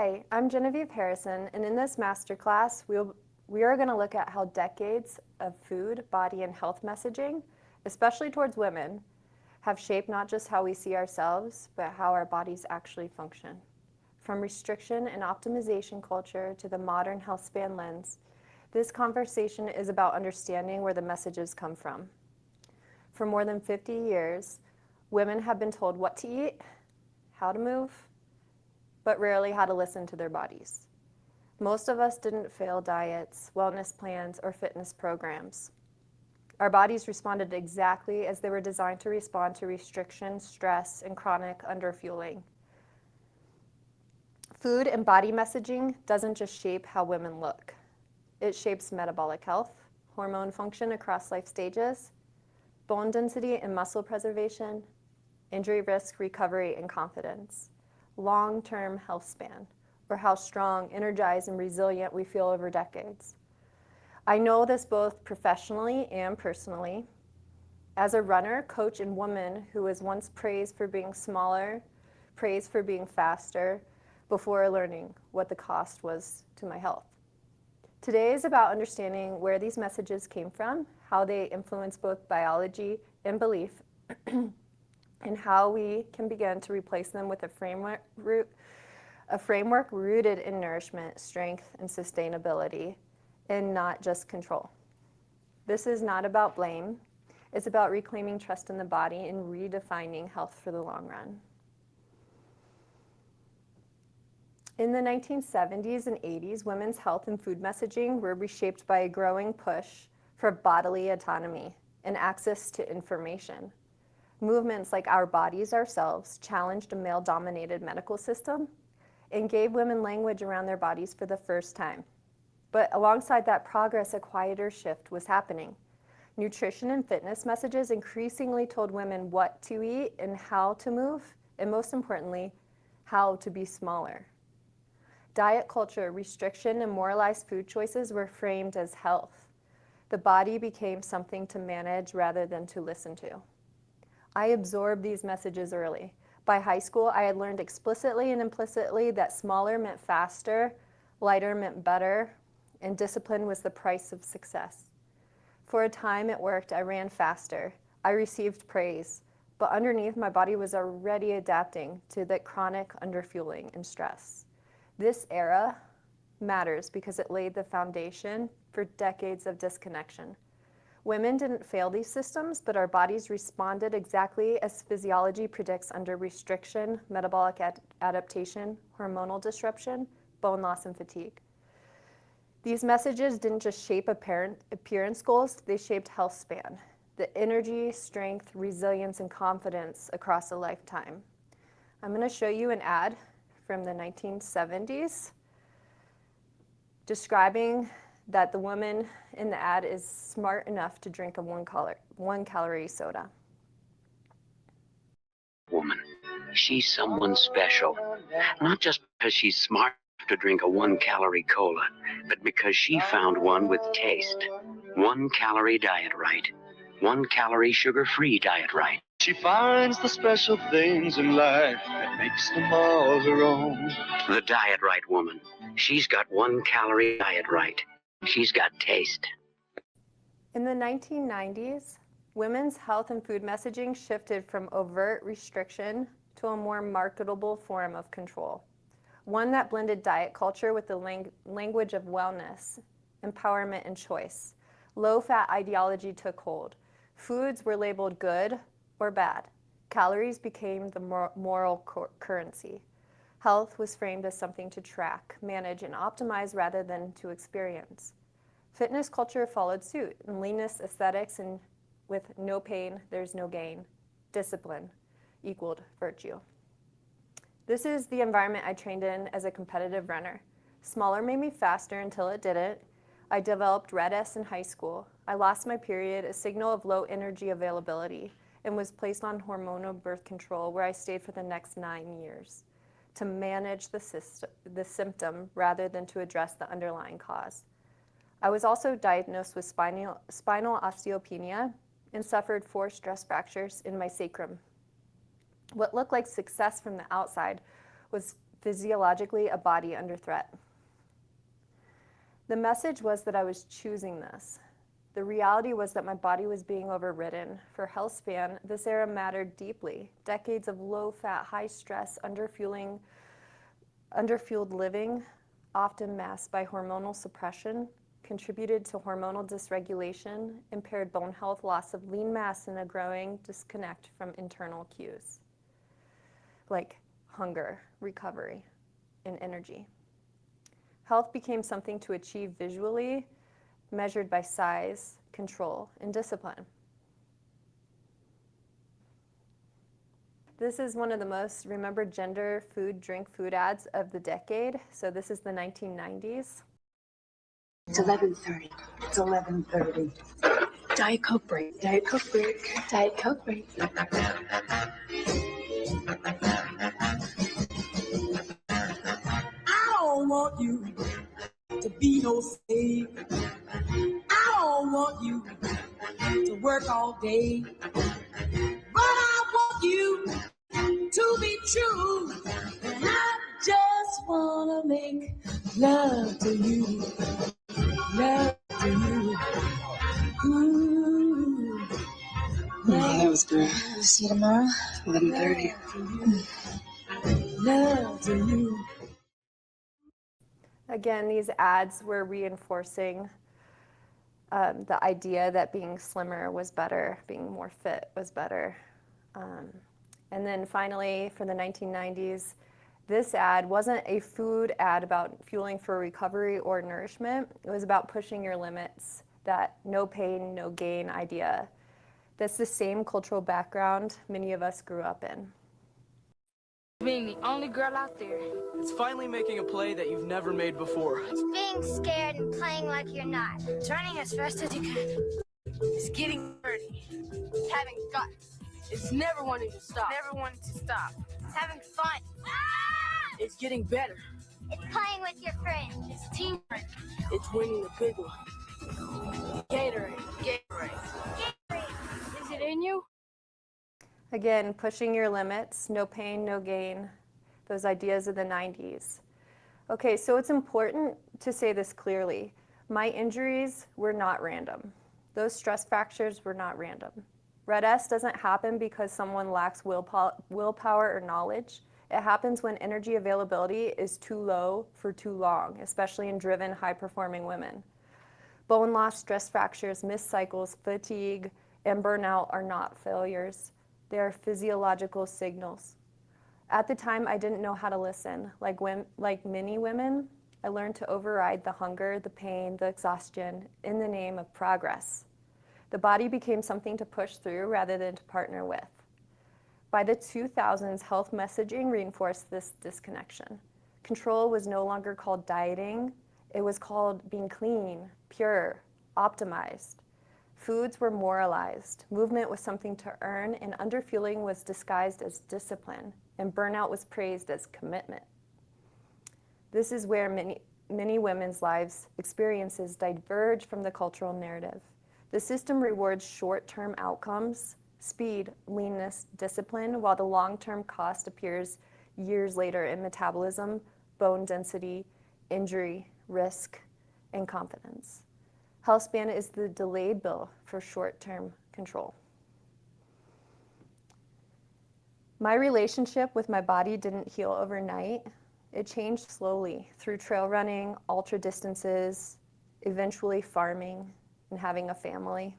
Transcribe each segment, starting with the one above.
Hi, I'm Genevieve Harrison, and in this masterclass, we are going to look at how decades of food, body, and health messaging, especially towards women, have shaped not just how we see ourselves, but how our bodies actually function. From restriction and optimization culture to the modern Healthspan lens, this conversation is about understanding where the messages come from. For more than 50 years, women have been told what to eat, how to move, but rarely how to listen to their bodies. Most of us didn't fail diets, wellness plans, or fitness programs. Our bodies responded exactly as they were designed to respond to restriction, stress, and chronic underfueling. Food and body messaging doesn't just shape how women look. It shapes metabolic health, hormone function across life stages, bone density and muscle preservation, injury risk, recovery, and confidence, long-term health span, or how strong, energized, and resilient we feel over decades. I know this both professionally and personally. As a runner, coach, and woman who was once praised for being smaller, praised for being faster, before learning what the cost was to my health. Today is about understanding where these messages came from, how they influence both biology and belief, and how we can begin to replace them with a framework rooted in nourishment, strength, and sustainability, and not just control. This is not about blame. It's about reclaiming trust in the body and redefining health for the long run. In the 1970s and 80s, women's health and food messaging were reshaped by a growing push for bodily autonomy and access to information. Movements like Our Bodies, Ourselves challenged a male-dominated medical system and gave women language around their bodies for the first time. But alongside that progress, a quieter shift was happening. Nutrition and fitness messages increasingly told women what to eat and how to move, and most importantly, how to be smaller. Diet culture, restriction, and moralized food choices were framed as health. The body became something to manage rather than to listen to. I absorbed these messages early. By high school, I had learned explicitly and implicitly that smaller meant faster, lighter meant better, and discipline was the price of success. For a time it worked. I ran faster. I received praise. But underneath, my body was already adapting to the chronic underfueling and stress. This era matters because it laid the foundation for decades of disconnection. Women didn't fail these systems, but our bodies responded exactly as physiology predicts under restriction, metabolic adaptation, hormonal disruption, bone loss, and fatigue. These messages didn't just shape appearance goals, they shaped health span, the energy, strength, resilience, and confidence across a lifetime. I'm going to show you an ad from the 1970s describing that the woman in the ad is smart enough to drink a one calorie soda. Woman, she's someone special. Not just because she's smart to drink a 1-calorie cola, but because she found one with taste. 1-calorie diet right. 1-calorie sugar-free diet right. She finds the special things in life that makes them all her own. The diet right woman. She's got 1-calorie diet right. She's got taste. In the 1990s, women's health and food messaging shifted from overt restriction to a more marketable form of control, one that blended diet culture with the language of wellness, empowerment, and choice. Low-fat ideology took hold. Foods were labeled good or bad. Calories became the moral currency. Health was framed as something to track, manage, and optimize rather than to experience. Fitness culture followed suit, and leanness, aesthetics, and with no pain, there's no gain. Discipline equaled virtue. This is the environment I trained in as a competitive runner. Smaller made me faster until it didn't. I developed red S in high school. I lost my period, a signal of low energy availability, and was placed on hormonal birth control where I stayed for the next 9 years to manage the symptom rather than to address the underlying cause. I was also diagnosed with spinal osteopenia and suffered 4 stress fractures in my sacrum. What looked like success from the outside was physiologically a body under threat. The message was that I was choosing this. The reality was that my body was being overridden. For Healthspan, this era mattered deeply. Decades of low-fat, high-stress, underfueled living, often masked by hormonal suppression, contributed to hormonal dysregulation, impaired bone health, loss of lean mass, and a growing disconnect from internal cues, like hunger, recovery, and energy. Health became something to achieve visually, measured by size, control, and discipline. This is one of the most remembered gender, food, drink, food ads of the decade. So this is the 1990s. It's 11:30. It's 11:30. Diet Coke break. Diet Coke break. Diet Coke break. I don't want you to be no slave. I don't want you to work all day. But I want you to be true. And I just want to make love to you. Love to you. Ooh. Yeah, that was great. See you tomorrow. 11:30. Love to you. Again, these ads were reinforcing the idea that being slimmer was better, being more fit was better. And then finally, for the 1990s, this ad wasn't a food ad about fueling for recovery or nourishment. It was about pushing your limits, that no pain, no gain idea. That's the same cultural background many of us grew up in. Being the only girl out there. It's finally making a play that you've never made before. It's being scared and playing like you're not. Turning as fast as you can. It's getting dirty. It's having guts. It's never wanting to stop. Never wanting to stop. It's having fun. It's getting better. It's playing with your friends. It's teamwork. It's winning the big one. Gatorade. Is it in you? Again, pushing your limits, no pain, no gain, those ideas of the 90s. Okay, so it's important to say this clearly. My injuries were not random. Those stress fractures were not random. Red S doesn't happen because someone lacks willpower or knowledge. It happens when energy availability is too low for too long, especially in driven, high-performing women. Bone loss, stress fractures, missed cycles, fatigue, and burnout are not failures. They are physiological signals. At the time, I didn't know how to listen. Like many women, I learned to override the hunger, the pain, the exhaustion in the name of progress. The body became something to push through rather than to partner with. By the 2000s, health messaging reinforced this disconnection. Control was no longer called dieting. It was called being clean, pure, optimized. Foods were moralized. Movement was something to earn, and underfueling was disguised as discipline, and burnout was praised as commitment. This is where many women's lives experiences diverge from the cultural narrative. The system rewards short-term outcomes, speed, leanness, discipline, while the long-term cost appears years later in metabolism, bone density, injury, risk, and confidence. Healthspan is the delayed bill for short-term control. My relationship with my body didn't heal overnight. It changed slowly through trail running, ultra distances, eventually farming, and having a family.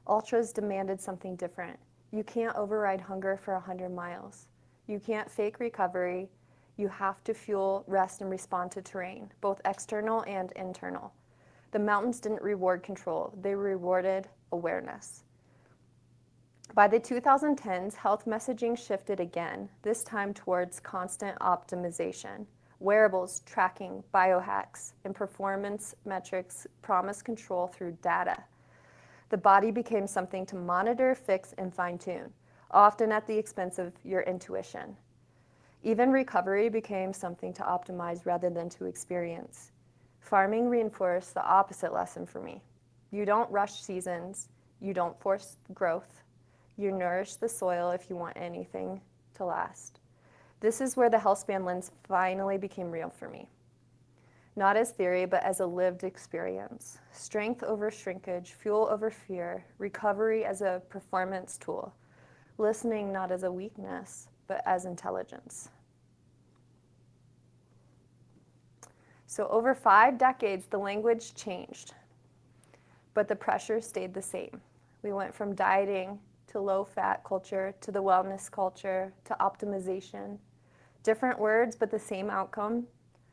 Ultras demanded something different. You can't override hunger for 100 miles. You can't fake recovery. You have to fuel, rest, and respond to terrain, both external and internal. The mountains didn't reward control. They rewarded awareness. By the 2010s, health messaging shifted again, this time towards constant optimization. Wearables, tracking, biohacks, and performance metrics promise control through data. The body became something to monitor, fix, and fine-tune, often at the expense of your intuition. Even recovery became something to optimize rather than to experience. Farming reinforced the opposite lesson for me. You don't rush seasons. You don't force growth. You nourish the soil if you want anything to last. This is where the Healthspan lens finally became real for me. Not as theory, but as a lived experience. Strength over shrinkage, fuel over fear, recovery as a performance tool. Listening not as a weakness, but as intelligence. So over 5 decades, the language changed, but the pressure stayed the same. We went from dieting to low-fat culture, to the wellness culture, to optimization. Different words, but the same outcome,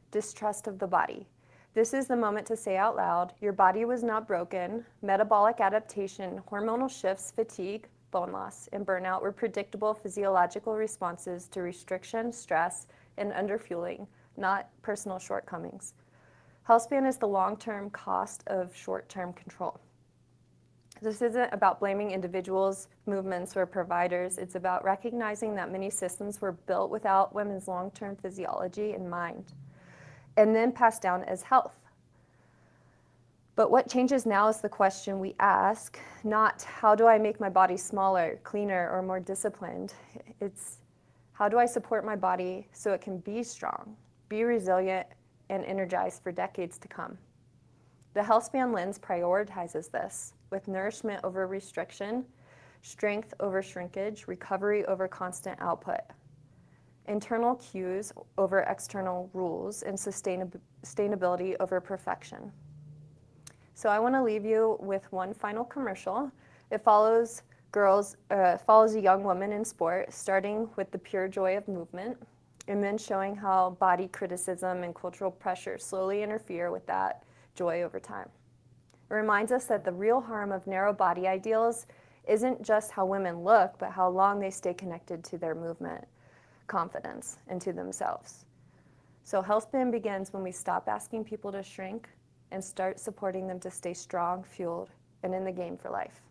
distrust of the body. This is the moment to say out loud, your body was not broken. Metabolic adaptation, hormonal shifts, fatigue, bone loss, and burnout were predictable physiological responses to restriction, stress, and underfueling, not personal shortcomings. Healthspan is the long-term cost of short-term control. This isn't about blaming individuals, movements, or providers. It's about recognizing that many systems were built without women's long-term physiology in mind, and then passed down as health. But what changes now is the question we ask, not how do I make my body smaller, cleaner, or more disciplined? It's how do I support my body so it can be strong, be resilient, and energized for decades to come? The Healthspan lens prioritizes this with nourishment over restriction, strength over shrinkage, recovery over constant output, internal cues over external rules, and sustainability over perfection. So I want to leave you with one final commercial. It follows a young woman in sport, starting with the pure joy of movement, and then showing how body criticism and cultural pressure slowly interfere with that joy over time. It reminds us that the real harm of narrow body ideals isn't just how women look, but how long they stay connected to their movement, confidence, and to themselves. So Healthspan begins when we stop asking people to shrink and start supporting them to stay strong, fueled, and in the game for life.